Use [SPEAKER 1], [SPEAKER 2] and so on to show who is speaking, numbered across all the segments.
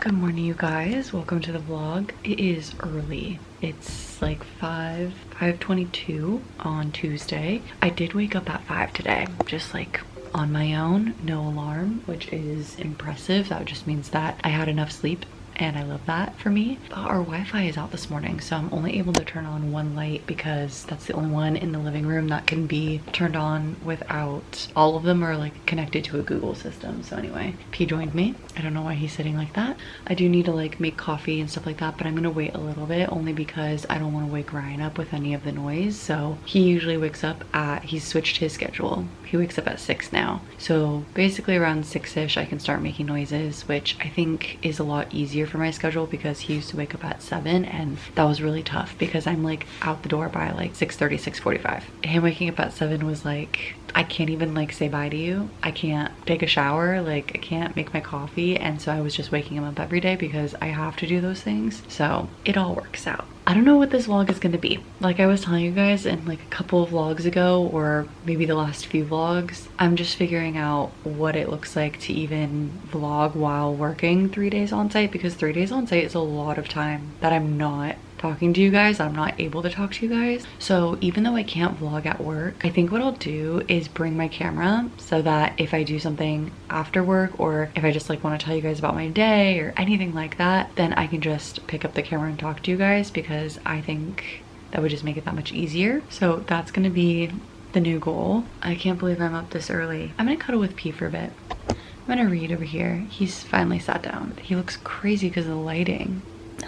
[SPEAKER 1] Good morning, you guys. Welcome to the vlog. It is early. It's like 5:22 on Tuesday. I did wake up at 5 today, just like on my own, no alarm, which is impressive. That just means that I had enough sleep, and I love that for me. But our Wi-Fi is out this morning, so I'm only able to turn on one light because that's the only one in the living room that can be turned on without, all of them are like connected to a Google system. So anyway, P joined me. I don't know why he's sitting like that. I do need to like make coffee and stuff like that, but I'm gonna wait a little bit only because I don't want to wake Ryan up with any of the noise. So he usually wakes up at, he's switched his schedule. He wakes up at 6 now. So basically around 6ish I can start making noises, which I think is a lot easier for my schedule because he used to wake up at 7 and that was really tough because I'm like out the door by like 6:30, 6:45. Him waking up at 7 was like, I can't even like say bye to you. I can't take a shower, like I can't make my coffee. And so I was just waking him up every day because I have to do those things. So it all works out. I don't know what this vlog is gonna be. Like I was telling you guys in like a couple of vlogs ago, or maybe the last few vlogs, I'm just figuring out what it looks like to even vlog while working 3 days on site, because 3 days on site is a lot of time that I'm not talking to you guys. I'm not able to talk to you guys. So even though I can't vlog at work, I think what I'll do is bring my camera so that if I do something after work, or if I just like want to tell you guys about my day or anything like that, then I can just pick up the camera and talk to you guys, because I think that would just make it that much easier. So that's gonna be the new goal. I can't believe I'm up this early. I'm gonna cuddle with P for a bit. I'm gonna read over here. He's finally sat down. He looks crazy because of the lighting.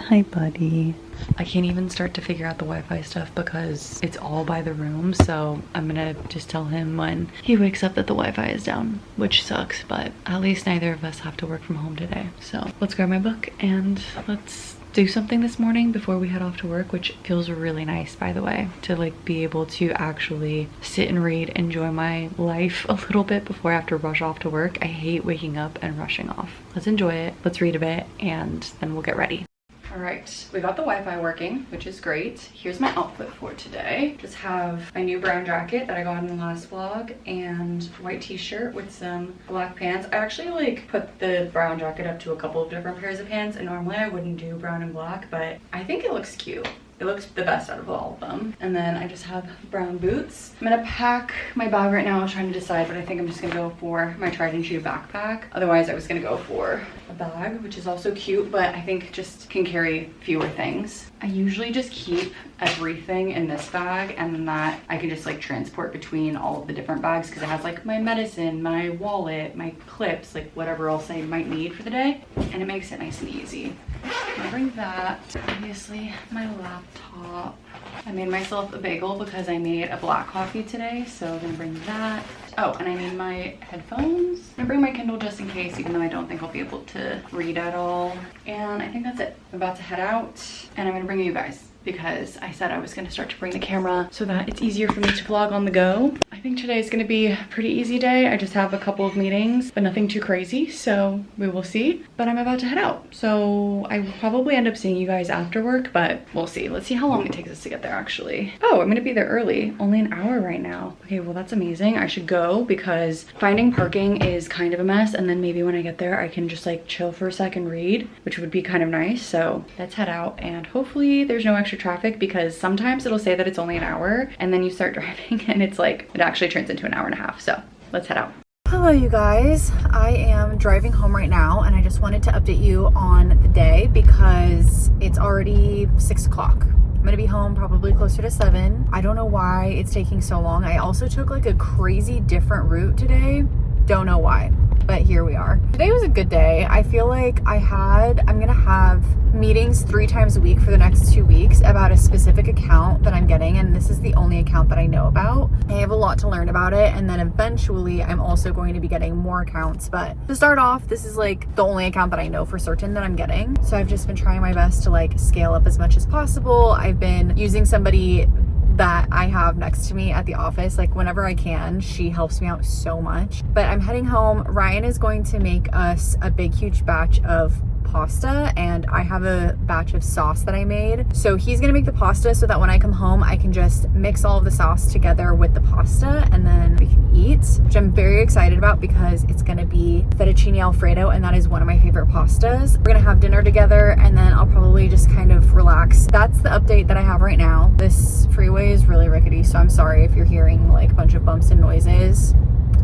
[SPEAKER 1] Hi, buddy. I can't even start to figure out the Wi-Fi stuff because it's all by the room. So I'm gonna just tell him when he wakes up that the Wi-Fi is down, which sucks, but at least neither of us have to work from home today. So let's grab my book and let's do something this morning before we head off to work, which feels really nice, by the way, to like be able to actually sit and read, enjoy my life a little bit before I have to rush off to work. I hate waking up and rushing off. Let's enjoy it. Let's read a bit and then we'll get ready. All right, we got the Wi-Fi working, which is great. Here's my outfit for today. Just have my new brown jacket that I got in the last vlog and white t-shirt with some black pants. I actually like put the brown jacket up to a couple of different pairs of pants, and normally I wouldn't do brown and black, but I think it looks cute. It looks the best out of all of them. And then I just have brown boots. I'm gonna pack my bag right now. I was trying to decide, but I think I'm just gonna go for my tried and true backpack. Otherwise, I was gonna go for a bag, which is also cute, but I think just can carry fewer things. I usually just keep everything in this bag, and then that I can just like transport between all of the different bags, because it has like my medicine, my wallet, my clips, like whatever else I might need for the day, and it makes it nice and easy. I'm gonna bring that. Obviously, my laptop. I made myself a bagel because I made a black coffee today, so I'm gonna bring that. Oh, and I need my headphones. I'm gonna bring my Kindle just in case, even though I don't think I'll be able to read at all. And I think that's it. I'm about to head out, and I'm gonna bring you guys, because I said I was gonna start to bring the camera so that it's easier for me to vlog on the go. I think today is gonna be a pretty easy day. I just have a couple of meetings, but nothing too crazy, so we will see. But I'm about to head out, so I will probably end up seeing you guys after work, but we'll see. Let's see how long it takes us to get there, actually. Oh, I'm gonna be there early. Only an hour right now. Okay, well that's amazing. I should go because finding parking is kind of a mess, and then maybe when I get there I can just like chill for a sec and read, which would be kind of nice. So let's head out, and hopefully there's no extra traffic, because sometimes it'll say that it's only an hour and then you start driving and it's like it actually turns into an hour and a half. So let's head out. Hello you guys, I am driving home right now, and I just wanted to update you on the day because it's already 6 o'clock. I'm gonna be home probably closer to 7. I don't know why it's taking so long. I also took like a crazy different route today. Don't know why, but here we are. Today was a good day. I feel like I'm gonna have meetings 3 times a week for the next 2 weeks about a specific account that I'm getting, and this is the only account that I know about. I have a lot to learn about it, and then eventually I'm also going to be getting more accounts, but to start off, this is like the only account that I know for certain that I'm getting. So I've just been trying my best to like scale up as much as possible. I've been using somebody that I have next to me at the office. Like whenever I can, she helps me out so much. But I'm heading home. Ryan is going to make us a big huge batch of
[SPEAKER 2] pasta, and I have a batch of sauce that I made. So he's gonna make the pasta so that when I come home, I can just mix all of the sauce together with the pasta and then we can eat, which I'm very excited about because it's gonna be fettuccine alfredo, and that is one of my favorite pastas. We're gonna have dinner together and then I'll probably just kind of relax. That's the update that I have right now. This freeway is really rickety, so I'm sorry if you're hearing like a bunch of bumps and noises.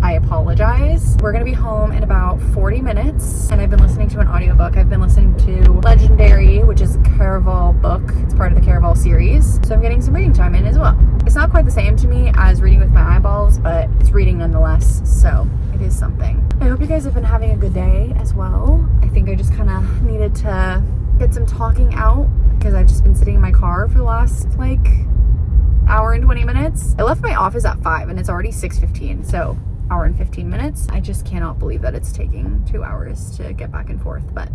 [SPEAKER 2] I apologize. We're gonna be home in about 40 minutes, and I've been listening to an audiobook. I've been listening to Legendary, which is a Caraval book. It's part of the Caraval series, so I'm getting some reading time in as well. It's not quite the same to me as reading with my eyeballs, but it's reading nonetheless, so it is something. I hope you guys have been having a good day as well. I think I just kind of needed to get some talking out because I've just been sitting in my car for the last like hour and 20 minutes. I left my office at 5 and it's already 6:15, so hour and 15 minutes. I just cannot believe that it's taking 2 hours to get back and forth, but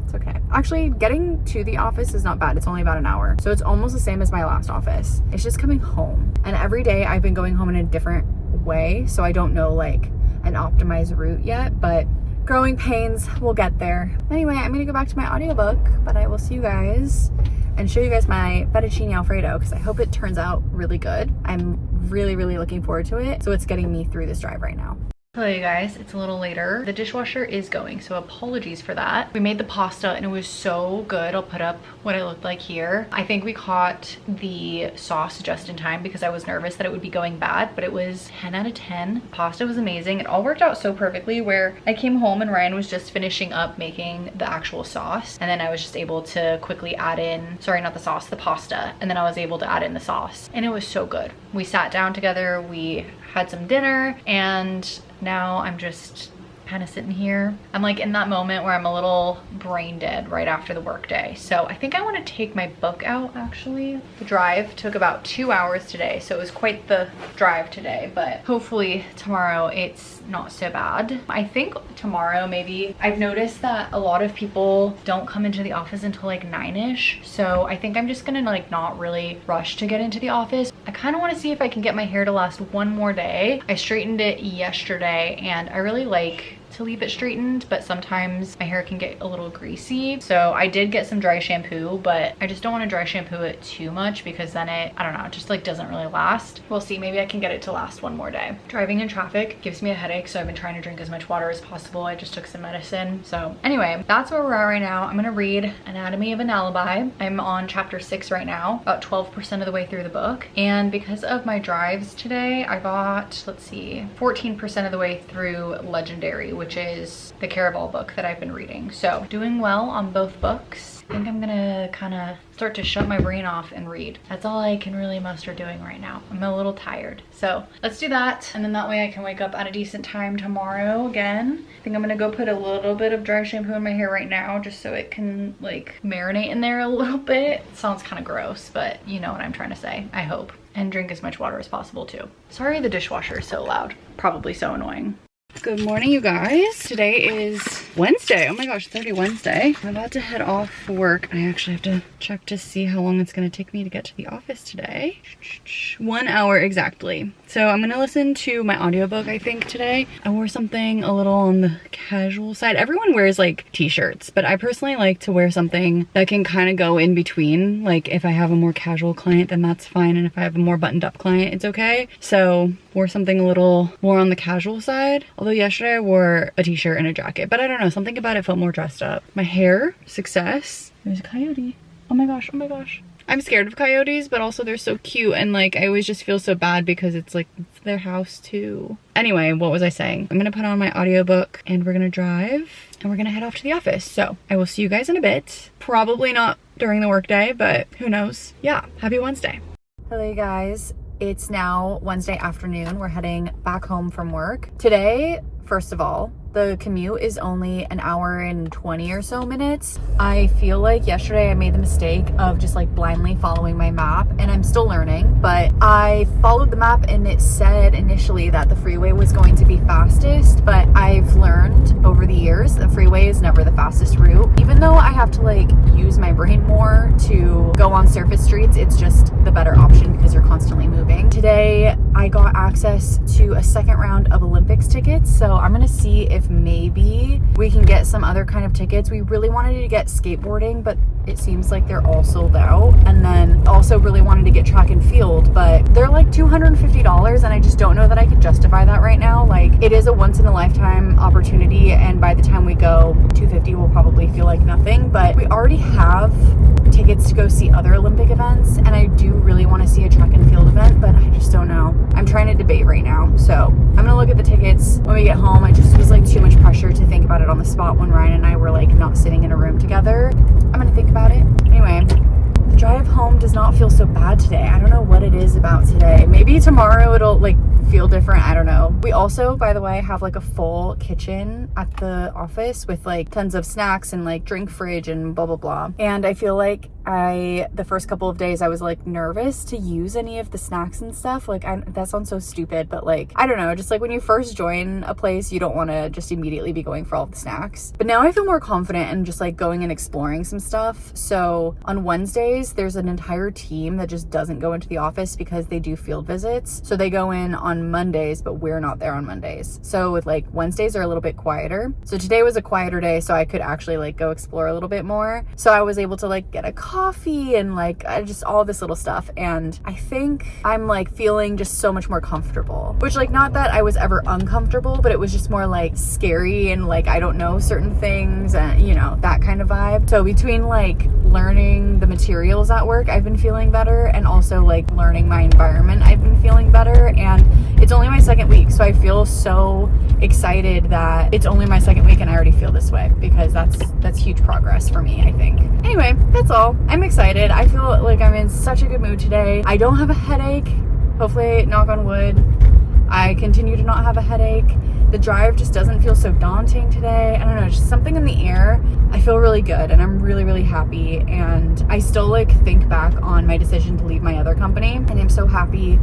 [SPEAKER 2] it's okay. Actually, getting to the office is not bad. It's only about an hour. So it's almost the same as my last office. It's just coming home. And every day I've been going home in a different way. So I don't know like an optimized route yet, but growing pains, we'll get there. Anyway, I'm gonna go back to my audiobook, but I will see you guys and show you guys my fettuccine alfredo because I hope it turns out really good. I'm really looking forward to it. So it's getting me through this drive right now. Hello you guys, it's a little later. The dishwasher is going, so apologies for that. We made the pasta and it was so good. I'll put up what it looked like here. I think we caught the sauce just in time because I was nervous that it would be going bad, but it was 10 out of 10. Pasta was amazing. It all worked out so perfectly where I came home and Ryan was just finishing up making the actual sauce, and then I was just able to quickly add in, sorry, not the sauce, the pasta, and then I was able to add in the sauce, and it was so good. We sat down together, we had some dinner, and now I'm just kind of sitting here. I'm like in that moment where I'm a little brain dead right after the work day. So I think I want to take my book out actually. The drive took about 2 hours today, so it was quite the drive today, but hopefully tomorrow it's not so bad. I think tomorrow maybe, I've noticed that a lot of people don't come into the office until like 9ish. So I think I'm just gonna like not really rush to get into the office. I kind of want to see if I can get my hair to last one more day. I straightened it yesterday and I really like to leave it straightened, but sometimes my hair can get a little greasy. So I did get some dry shampoo, but I just don't want to dry shampoo it too much because then it, I don't know, it just like doesn't really last. We'll see, maybe I can get it to last one more day. Driving in traffic gives me a headache, so I've been trying to drink as much water as possible. I just took some medicine. So anyway, that's where we're at right now. I'm gonna read Anatomy of an Alibi. I'm on chapter 6 right now, about 12% of the way through the book. And because of my drives today, I got, let's see, 14% of the way through Legendary, which is the Caraval book that I've been reading. So doing well on both books. I think I'm gonna kind of start to shut my brain off and read. That's all I can really muster doing right now. I'm a little tired. So let's do that. And then that way I can wake up at a decent time tomorrow again. I think I'm gonna go put a little bit of dry shampoo in my hair right now just so it can like marinate in there a little bit. It sounds kind of gross, but you know what I'm trying to say, I hope. And drink as much water as possible too. Sorry the dishwasher is so loud. Probably so annoying. Good morning, you guys. Today is Wednesday. Oh my gosh, it's already Wednesday. I'm about to head off for work. I actually have to check to see how long it's gonna take me to get to the office today. 1 hour exactly. So I'm gonna listen to my audiobook, I think, today. I wore something a little on the casual side. Everyone wears like t-shirts, but I personally like to wear something that can kind of go in between. Like if I have a more casual client, then that's fine. And if I have a more buttoned up client, it's okay. So wore something a little more on the casual side. Although yesterday I wore a t-shirt and a jacket, but I don't know, something about it felt more dressed up. My hair, success. There's a coyote. Oh my gosh, oh my gosh. I'm scared of coyotes, but also they're so cute, and like I always just feel so bad because it's like it's their house too. Anyway, what was I saying? I'm gonna put on my audiobook and we're gonna drive and we're gonna head off to the office. So I will see you guys in a bit. Probably not during the workday, but who knows? Yeah, happy Wednesday. Hello you guys. It's now Wednesday afternoon. We're heading back home from work. Today, first of all, the commute is only an hour and 20 or so minutes. I feel like yesterday I made the mistake of just like blindly following my map, and I'm still learning, but I followed the map and it said initially that the freeway was going to be fastest, but I've learned over the years the freeway is never the fastest route. Even even though I have to like use my brain more to go on surface streets, it's just the better option because you're constantly moving. Today, I got access to a second round of Olympics tickets, so I'm gonna see if maybe we can get some other kind of tickets. We really wanted to get skateboarding, but it seems like they're all sold out. And then also really wanted to get track and field, but they're like $250, and I just don't know that I can justify that right now. Like, it is a once in a lifetime opportunity, and by the time we go, $250 will probably feel like nothing. But we already have tickets to go see other Olympic events, and I do really want to see a track and field event, but I just don't know. I'm trying to debate right now, so I'm gonna look at the tickets when we get home. I just was like too much pressure to think about it on the spot when Ryan and I were like not sitting in a room together. I'm gonna think about it. Anyway, the drive home does not feel so bad today. I don't know what it is about today. Maybe tomorrow it'll like feel different. I don't know. We also, by the way, have like a full kitchen at the office with like tons of snacks and like drink fridge and blah, blah, blah. And I feel like the first couple of days I was like nervous to use any of the snacks and stuff. Like, that sounds so stupid, but like, I don't know, just like when you first join a place, you don't want to just immediately be going for all the snacks. But now I feel more confident in just like going and exploring some stuff. So on Wednesdays, there's an entire team that just doesn't go into the office because they do field visits. So they go in on Mondays, but we're not there on Mondays. So with like Wednesdays are a little bit quieter. So today was a quieter day, so I could actually like go explore a little bit more. So I was able to like get a coffee and like just all this little stuff, and I think I'm like feeling just so much more comfortable, which like not that I was ever uncomfortable, but it was just more like scary and like I don't know certain things and you know, that kind of vibe. So between like learning the materials at work, I've been feeling better, and also like learning my environment, I've been feeling better. And it's only my second week, so I feel so excited that it's only my second week and I already feel this way, because that's huge progress for me, I think. Anyway, that's all. I'm excited. I feel like I'm in such a good mood today. I don't have a headache. Hopefully, knock on wood, I continue to not have a headache. The drive just doesn't feel so daunting today. I don't know, just something in the air. I feel really good, and I'm really, really happy. And I still like think back on my decision to leave my other company, and I'm so happy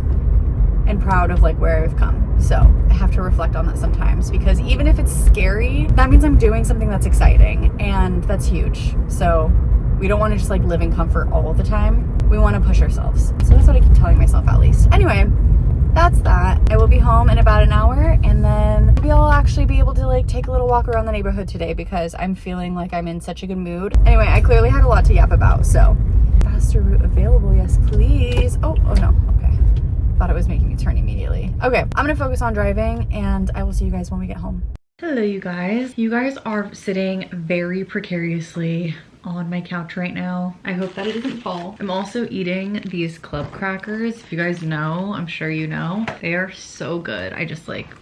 [SPEAKER 2] and proud of like where I've come. So I have to reflect on that sometimes, because even if it's scary, that means I'm doing something that's exciting, and that's huge. So we don't want to just like live in comfort all the time. We want to push ourselves. So that's what I keep telling myself, at least. Anyway, that's that. I will be home in about an hour, and then maybe I'll actually be able to like take a little walk around the neighborhood today, because I'm feeling like I'm in such a good mood. Anyway, I clearly had a lot to yap about, so faster route available, yes please. Oh no, okay. Thought it was making me turn immediately. Okay, I'm gonna focus on driving, and I will see you guys when we get home.
[SPEAKER 1] Hello, you guys. You guys are sitting very precariously on my couch right now. I hope that it doesn't fall. I'm also eating these club crackers. If you guys know, I'm sure you know, they are so good. I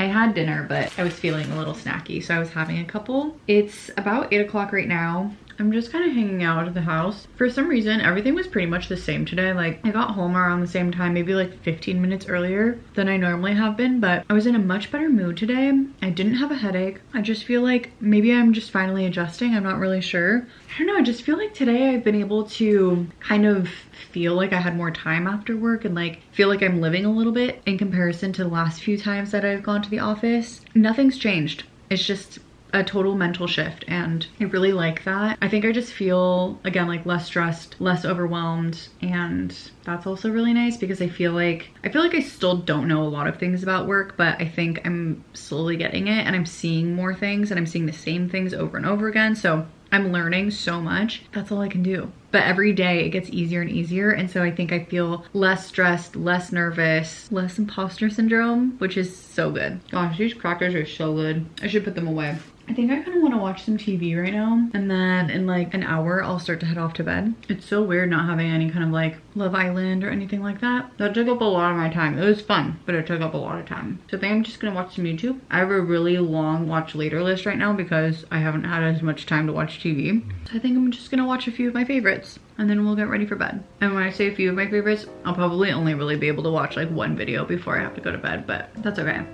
[SPEAKER 1] had dinner, but I was feeling a little snacky, so I was having a couple. It's about 8 o'clock right now. I'm just kind of hanging out at the house. For some reason, everything was pretty much the same today. Like, I got home around the same time, maybe like 15 minutes earlier than I normally have been, but I was in a much better mood today. I didn't have a headache. I just feel like maybe I'm just finally adjusting. I'm not really sure. I don't know, I just feel like today I've been able to kind of feel like I had more time after work, and like feel like I'm living a little bit in comparison to the last few times that I've gone to the office. Nothing's changed. It's just a total mental shift, and I really like that. I think I just feel, again, like less stressed, less overwhelmed, and that's also really nice, because I feel like I still don't know a lot of things about work, but I think I'm slowly getting it, and I'm seeing more things, and I'm seeing the same things over and over again, so I'm learning so much. That's all I can do. But every day it gets easier and easier, and so I think I feel less stressed, less nervous, less imposter syndrome, which is so good. Gosh, these crackers are so good. I should put them away. I think I kind of want to watch some TV right now, and then in like an hour I'll start to head off to bed. It's so weird not having any kind of like Love Island or anything like that. That took up a lot of my time. It was fun, but it took up a lot of time. So I think I'm just gonna watch some YouTube. I have a really long watch later list right now because I haven't had as much time to watch TV. So I think I'm just gonna watch a few of my favorites, and then we'll get ready for bed. And when I say a few of my favorites, I'll probably only really be able to watch like one video before I have to go to bed, but that's okay.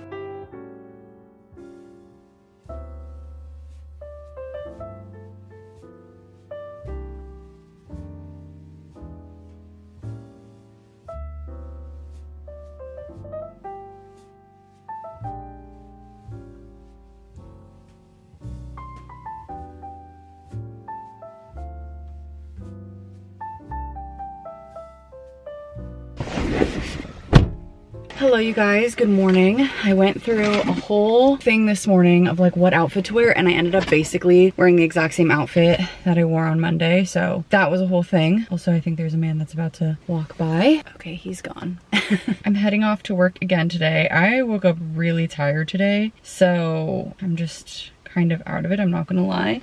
[SPEAKER 1] Hello you guys, good morning. I went through a whole thing this morning of like what outfit to wear, and I ended up basically wearing the exact same outfit that I wore on Monday, so that was a whole thing. Also, I think there's a man that's about to walk by. Okay, he's gone. I'm heading off to work again today. I woke up really tired today, so I'm just kind of out of it, I'm not gonna lie.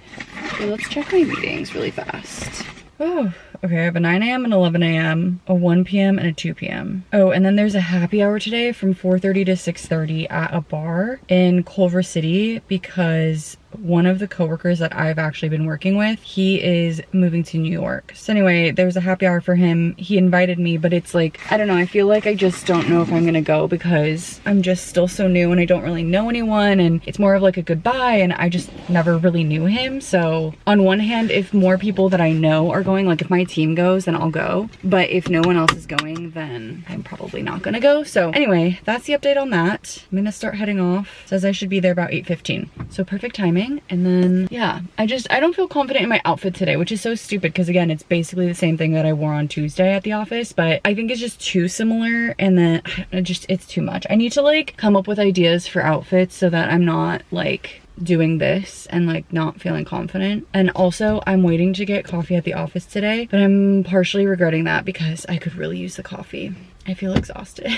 [SPEAKER 1] So let's check my meetings really fast. Oh, okay, I have a 9 a.m. and 11 a.m., a 1 p.m. and a 2 p.m. Oh, and then there's a happy hour today from 4:30 to 6:30 at a bar in Culver City because one of the coworkers that I've actually been working with, he is moving to New York. So anyway, there's a happy hour for him. He invited me, but it's like, I don't know, I feel like I just don't know if I'm gonna go because I'm just still so new and I don't really know anyone, and it's more of like a goodbye, and I just never really knew him. So on one hand, if more people that I know are going, like if my team goes, then I'll go. But if no one else is going, then I'm probably not gonna go. So anyway, that's the update on that. I'm gonna start heading off. It says I should be there about 8:15. So perfect timing. And then, yeah, I don't feel confident in my outfit today, which is so stupid because again, it's basically the same thing that I wore on Tuesday at the office, but I think it's just too similar, and then it's too much. I need to like come up with ideas for outfits so that I'm not like doing this and like not feeling confident. And also I'm waiting to get coffee at the office today, but I'm partially regretting that because I could really use the coffee. I feel exhausted.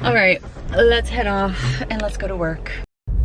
[SPEAKER 1] All right, let's head off and let's go to work.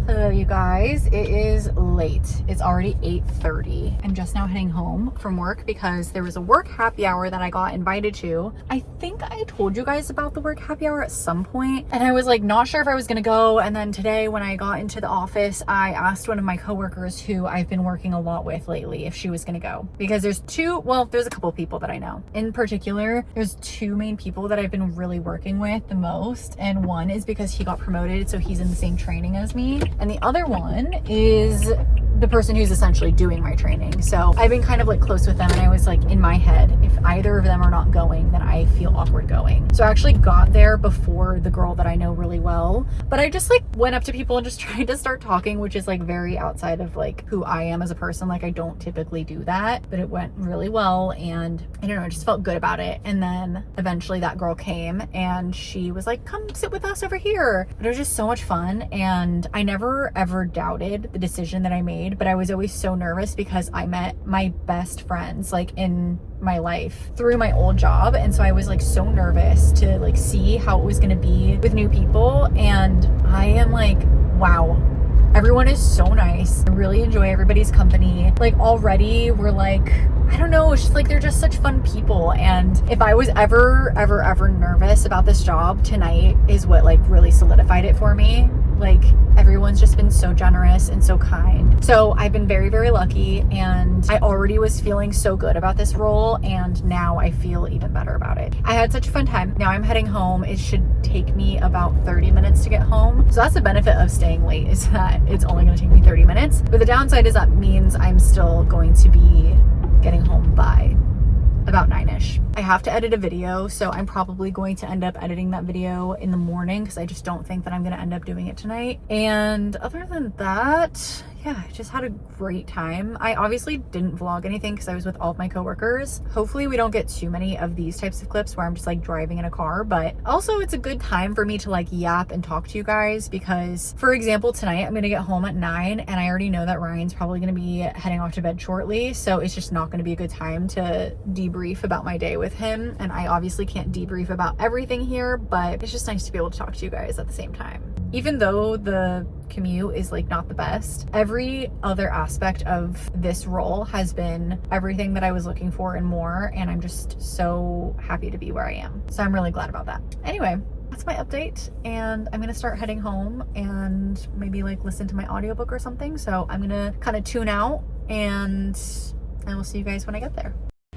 [SPEAKER 2] Hello you guys, it is late. It's already 8:30. I'm just now heading home from work because there was a work happy hour that I got invited to. I think I told you guys about the work happy hour at some point, and I was like not sure if I was gonna go. And then today when I got into the office, I asked one of my coworkers who I've been working a lot with lately if she was gonna go, because there's a couple people that I know. In particular, there's two main people that I've been really working with the most, and one is because he got promoted, so he's in the same training as me. And the other one is the person who's essentially doing my training. So I've been kind of like close with them, and I was like in my head, if either of them are not going, then I feel awkward going. So I actually got there before the girl that I know really well, but I just like went up to people and just tried to start talking, which is like very outside of like who I am as a person. Like I don't typically do that, but it went really well, and I don't know, I just felt good about it. And then eventually that girl came and she was like, come sit with us over here. But it was just so much fun, and I never ever doubted the decision that I made, but I was always so nervous because I met my best friends like in my life through my old job, and so I was like so nervous to like see how it was going to be with new people. And I am like, wow, everyone is so nice. I really enjoy everybody's company. Like already we're like, I don't know, it's just like they're just such fun people. And if I was ever nervous about this job, tonight is what like really solidified it for me. Like everyone's just been so generous and so kind. So I've been very lucky, and I already was feeling so good about this role, and now I feel even better about it. I had such a fun time. Now I'm heading home. It should take me about 30 minutes to get home. So that's the benefit of staying late, is that it's only going to take me 30 minutes. But the downside is that means I'm still going to be getting home by about 9ish. I have to edit a video, so I'm probably going to end up editing that video in the morning because I just don't think that I'm going to end up doing it tonight. And other than that, yeah, I just had a great time. I obviously didn't vlog anything because I was with all of my coworkers. Hopefully we don't get too many of these types of clips where I'm just like driving in a car, but also it's a good time for me to like yap and talk to you guys because, for example, tonight I'm gonna get home at 9 and I already know that Ryan's probably gonna be heading off to bed shortly, so it's just not gonna be a good time to debrief about my day with him. And I obviously can't debrief about everything here, but it's just nice to be able to talk to you guys at the same time. Even though the commute is like not the best, every other aspect of this role has been everything that I was looking for and more, and I'm just so happy to be where I am. So I'm really glad about that. Anyway, that's my update, and I'm gonna start heading home and maybe like listen to my audiobook or something. So I'm gonna kind of tune out, and I will see you guys when I get there.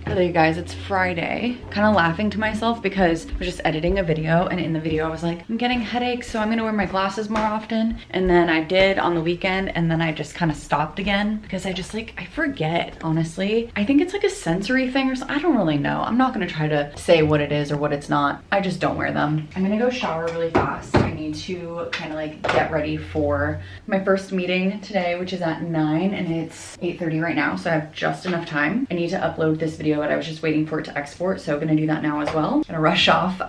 [SPEAKER 1] Hello you guys, it's Friday. Kind of laughing to myself because I was just editing a video, and in the video I was like, I'm getting headaches, so I'm gonna wear my glasses more often. And then I did on the weekend, and then I just kind of stopped again because I just like, I forget, honestly. I think it's like a sensory thing or something. I don't really know. I'm not gonna try to say what it is or what it's not. I just don't wear them. I'm gonna go shower really fast. I need to kind of like get ready for my first meeting today, which is at 9, and it's 8:30 right now, so I have just enough time. I need to upload this video, but I was just waiting for it to export, so I'm gonna do that now as well. I'm gonna rush off.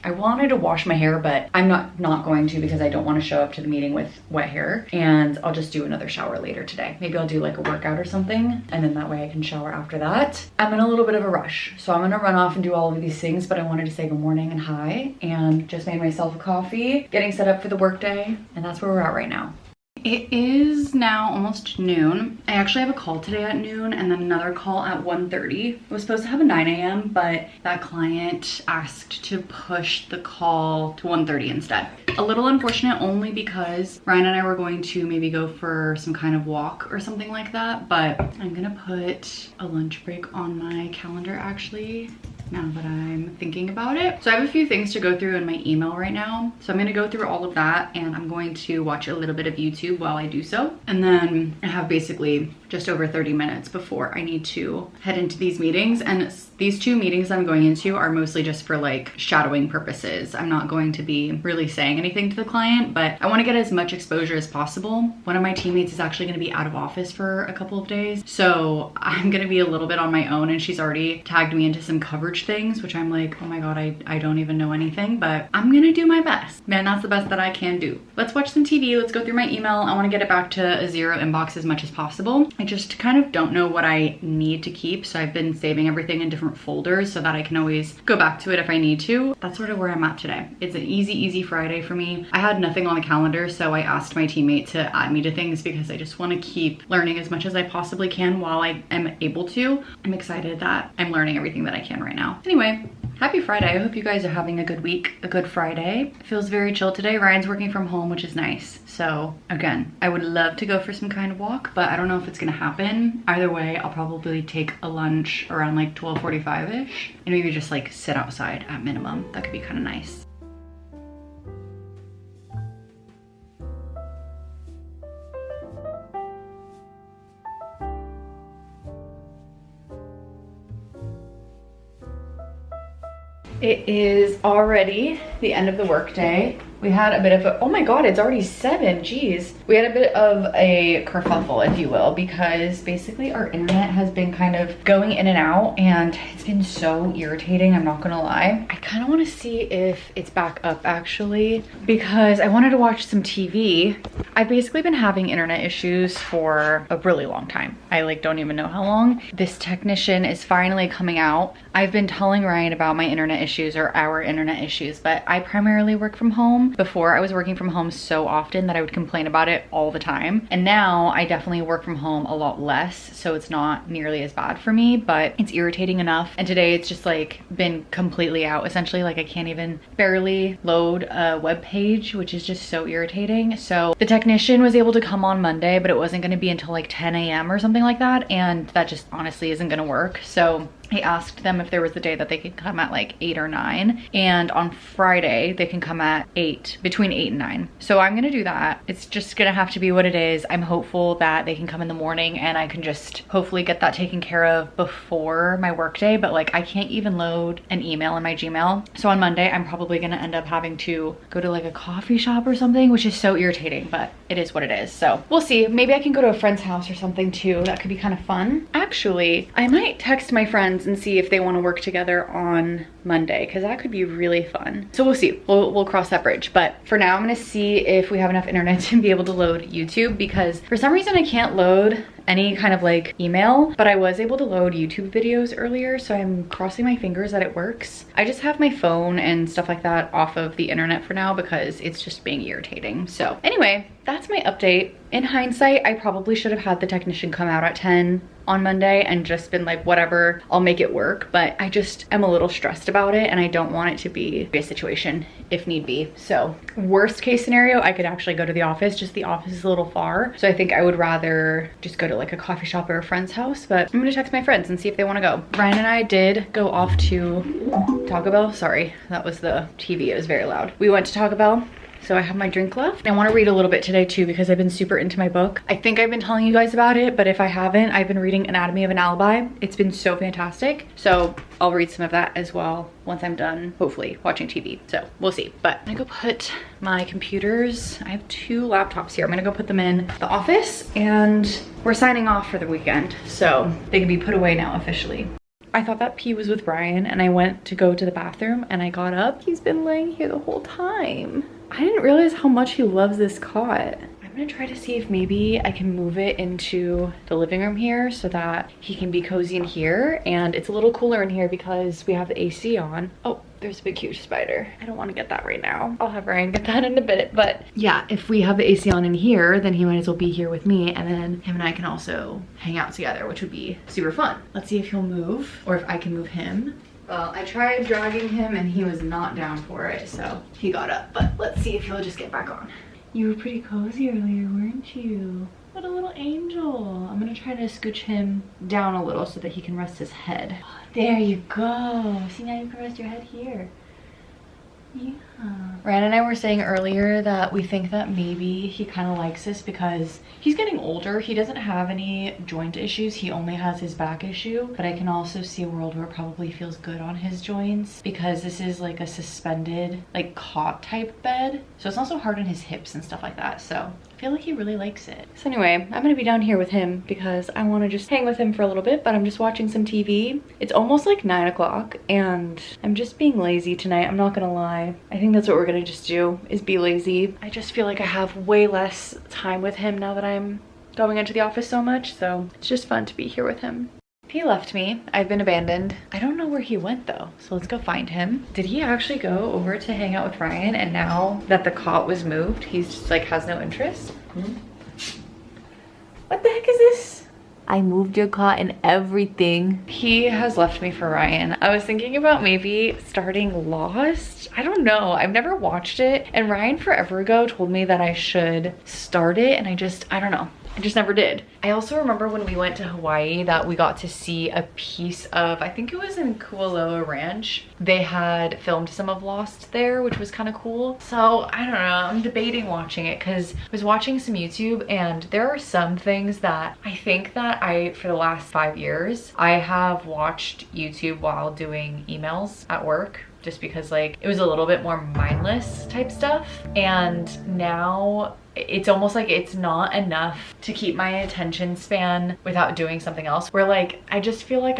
[SPEAKER 1] I wanted to wash my hair, but I'm not going to because I don't want to show up to the meeting with wet hair, and I'll just do another shower later today. Maybe I'll do like a workout or something, and then that way I can shower after that. I'm in a little bit of a rush, so I'm gonna run off and do all of these things, but I wanted to say good morning and hi, and just made myself a coffee, getting set up for the workday, and that's where we're at right now. It is now almost noon. I actually have a call today at noon and then another call at 1:30. I was supposed to have a 9 a.m., but that client asked to push the call to 1:30 instead. A little unfortunate only because Ryan and I were going to maybe go for some kind of walk or something like that, but I'm gonna put a lunch break on my calendar actually, now that I'm thinking about it. So I have a few things to go through in my email right now. So I'm gonna go through all of that and I'm going to watch a little bit of YouTube while I do so. And then I have basically just over 30 minutes before I need to head into these meetings. And these 2 meetings I'm going into are mostly just for like shadowing purposes. I'm not going to be really saying anything to the client, but I wanna get as much exposure as possible. One of my teammates is actually gonna be out of office for a couple of days. So I'm gonna be a little bit on my own, and she's already tagged me into some coverage things, which I'm like, oh my God, I don't even know anything, but I'm gonna do my best. Man, that's the best that I can do. Let's watch some TV, let's go through my email. I wanna get it back to a 0 inbox as much as possible. I just kind of don't know what I need to keep, so I've been saving everything in different folders so that I can always go back to it if I need to. That's sort of where I'm at today. It's an easy Friday for me. I had nothing on the calendar, so I asked my teammate to add me to things because I just wanna keep learning as much as I possibly can while I am able to. I'm excited that I'm learning everything that I can right now. Anyway, happy Friday. I hope you guys are having a good week, a good Friday. It feels very chill today. Ryan's working from home, which is nice. So again, I would love to go for some kind of walk, but I don't know if it's gonna happen. Either way, I'll probably take a lunch around like 12:45-ish and maybe just like sit outside at minimum. That could be kind of nice. It is already the end of the workday. We had a bit of a, oh my God, it's already 7, geez. We had a bit of a kerfuffle, if you will, because basically our internet has been kind of going in and out and it's been so irritating, I'm not gonna lie. I kind of want to see if it's back up actually, because I wanted to watch some TV. I've basically been having internet issues for a really long time. I like don't even know how long. This technician is finally coming out. I've been telling Ryan about my internet issues or our internet issues, but I primarily work from home. Before I was working from home so often that I would complain about it all the time. And now I definitely work from home a lot less, so it's not nearly as bad for me, but it's irritating enough. And today it's just like been completely out. Essentially, like I can't even barely load a web page, which is just so irritating. So the technician was able to come on Monday, but it wasn't gonna be until like 10 a.m. or something like that. And that just honestly isn't gonna work. So I asked them if there was a day that they could come at like 8 or 9. And on Friday, they can come at 8, between 8 and 9. So I'm gonna do that. It's just gonna have to be what it is. I'm hopeful that they can come in the morning and I can just hopefully get that taken care of before my workday. But like I can't even load an email in my Gmail. So on Monday, I'm probably gonna end up having to go to like a coffee shop or something, which is so irritating, but it is what it is. So we'll see. Maybe I can go to a friend's house or something too. That could be kind of fun. Actually, I might text my friends and see if they want to work together on Monday, because that could be really fun. So we'll see. We'll cross that bridge. But for now, I'm gonna see if we have enough internet to be able to load YouTube, because for some reason I can't load any kind of like email, but I was able to load YouTube videos earlier, so I'm crossing my fingers that it works. I just have my phone and stuff like that off of the internet for now because it's just being irritating. So anyway, that's my update. In hindsight, I probably should have had the technician come out at 10 on Monday and just been like, whatever, I'll make it work. But I just am a little stressed about it and I don't want it to be a situation if need be. So worst case scenario, I could actually go to the office, just the office is a little far. So I think I would rather just go to like a coffee shop or a friend's house, but I'm gonna text my friends and see if they wanna go. Ryan and I did go off to Taco Bell. Sorry, that was the TV, it was very loud. We went to Taco Bell. So I have my drink left. I want to read a little bit today too because I've been super into my book. I think I've been telling you guys about it, but if I haven't, I've been reading Anatomy of an Alibi. It's been so fantastic. So I'll read some of that as well once I'm done, hopefully, watching TV. So we'll see. But I'm gonna go put my computers, I have 2 laptops here. I'm gonna go put them in the office and we're signing off for the weekend. So they can be put away now officially. I thought that P was with Brian and I went to go to the bathroom and I got up. He's been laying here the whole time. I didn't realize how much he loves this cot. I'm gonna try to see if maybe I can move it into the living room here so that he can be cozy in here, and it's a little cooler in here because we have the AC on. Oh, there's a big huge spider. I don't want to get that right now. I'll have Ryan get that in a bit, but yeah, if we have the AC on in here, then he might as well be here with me, and then him and I can also hang out together, which would be super fun. Let's see if he'll move or if I can move him. Well, I tried dragging him and he was not down for it, so he got up, but let's see if he'll just get back on. You were pretty cozy earlier, weren't you? What a little angel. I'm gonna try to scooch him down a little so that he can rest his head. There you go. See, now you can rest your head here. Yeah. Ryan and I were saying earlier that we think that maybe he kind of likes this because he's getting older. He doesn't have any joint issues. He only has his back issue, but I can also see a world where it probably feels good on his joints because this is like a suspended, like cot type bed. So it's not so hard on his hips and stuff like that. So I feel like he really likes it. So anyway, I'm gonna be down here with him because I want to just hang with him for a little bit, but I'm just watching some TV. It's almost like 9 o'clock and I'm just being lazy tonight. I'm not gonna lie. I think that's what we're gonna just do, is be lazy. I just feel like I have way less time with him now that I'm going into the office so much, so it's just fun to be here with him. He left me. I've been abandoned. I don't know where he went though, so let's go find him. Did he actually go over to hang out with Ryan, and now that the cot was moved, he's just like has no interest? What the heck is this? I moved your cot and everything. He has left me for Ryan. I was thinking about maybe starting Lost. I don't know. I've never watched it. And Ryan forever ago told me that I should start it, and I don't know. I just never did. I also remember when we went to Hawaii that we got to see a piece of, I think it was in Kualoa Ranch. They had filmed some of Lost there, which was kind of cool. So I don't know, I'm debating watching it because I was watching some YouTube and there are some things that I think that for the last 5 years, I have watched YouTube while doing emails at work, just because like it was a little bit more mindless type stuff. And now it's almost like it's not enough to keep my attention span without doing something else, where like I just feel like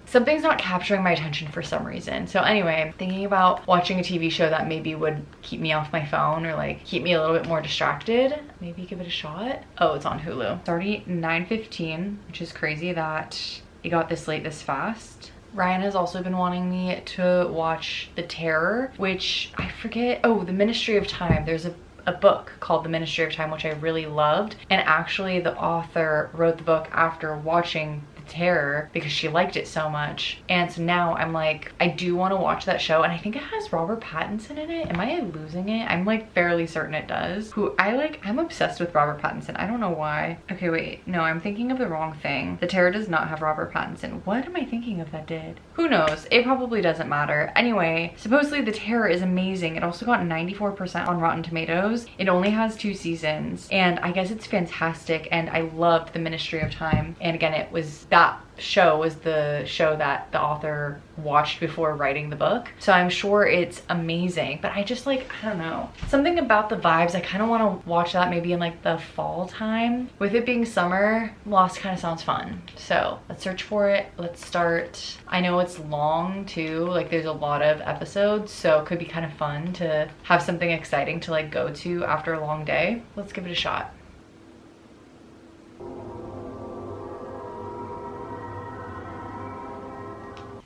[SPEAKER 1] something's not capturing my attention for some reason. So anyway, thinking about watching a TV show that maybe would keep me off my phone or like keep me a little bit more distracted. Maybe give it a shot. Oh, it's on Hulu. It's already 9:15, which is crazy that it got this late this fast. Ryan has also been wanting me to watch The Terror, which I forget. Oh, The Ministry of Time. There's a book called The Ministry of Time, which I really loved. And actually the author wrote the book after watching The Terror because she liked it so much. And so now I'm like, I do want to watch that show, and I think it has Robert Pattinson in it. Am I losing it? I'm like fairly certain it does. I'm obsessed with Robert Pattinson. I don't know why. Okay, wait, no, I'm thinking of the wrong thing. The Terror does not have Robert Pattinson. What am I thinking of that did? Who knows? It probably doesn't matter. Anyway, supposedly The Terror is amazing. It also got 94% on Rotten Tomatoes. It only has 2 seasons, and I guess it's fantastic, and I loved The Ministry of Time. And again, that show was the show that the author watched before writing the book, so I'm sure it's amazing. But I just like, I don't know, something about the vibes. I kind of want to watch that maybe in like the fall time. With it being summer, Lost kind of sounds fun, so let's search for it. Let's start. I know it's long too, like there's a lot of episodes, so it could be kind of fun to have something exciting to like go to after a long day. Let's give it a shot.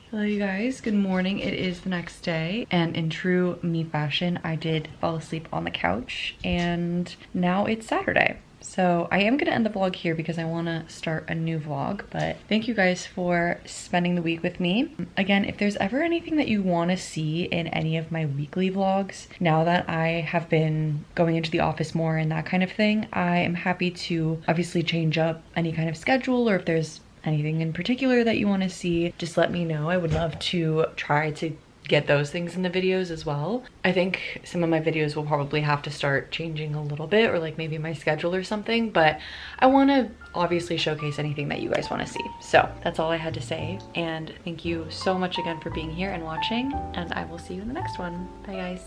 [SPEAKER 1] Hello you guys, good morning. It is the next day, and in true me fashion, I did fall asleep on the couch, and now it's Saturday. So I am gonna end the vlog here because I wanna start a new vlog, but thank you guys for spending the week with me. Again, if there's ever anything that you wanna see in any of my weekly vlogs, now that I have been going into the office more and that kind of thing, I am happy to obviously change up any kind of schedule, or if there's anything in particular that you want to see, just let me know. I would love to try to get those things in the videos as well. I think some of my videos will probably have to start changing a little bit, or like maybe my schedule or something, but I want to obviously showcase anything that you guys want to see. So that's all I had to say, and thank you so much again for being here and watching, and I will see you in the next one. Bye guys.